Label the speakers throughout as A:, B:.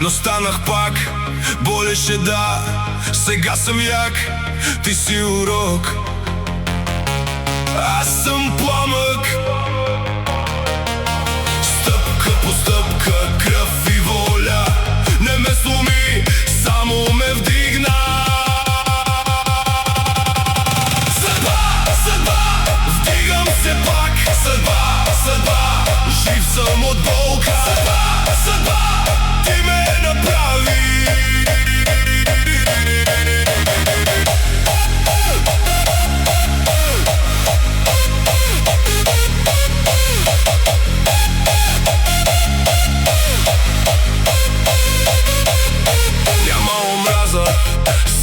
A: но станах пак. Болеше да, сега съм як, ти си урок. Аз съм пламък. Стъпка по стъпка, кръв и воля не ме сломи, само ме вдигна. Съдба, съдба, вдигам се пак. Съдба, съдба, жив съм от болка. Съдба, съдба, ти ме направи.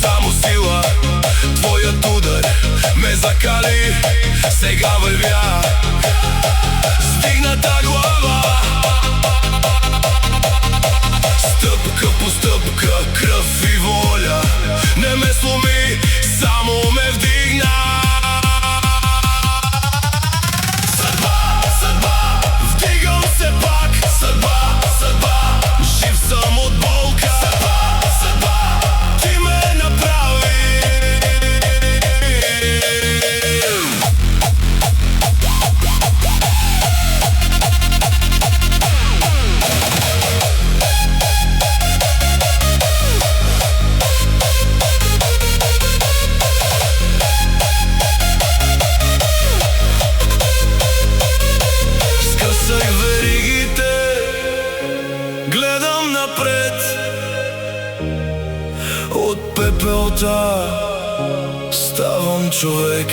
A: Само сила, твоят удар ме закали. Сега вървя с дигната глава. Стъпка по стъпка, кръв и воля не ме сломи, само ме вдигна. Съдба, съдба, вдигам се пак. Съдба, съдба, жив съм от болка. Съдба, съдба, ти ме направи. Скъсах веригите, гледам напред. От пепелта ставам човек.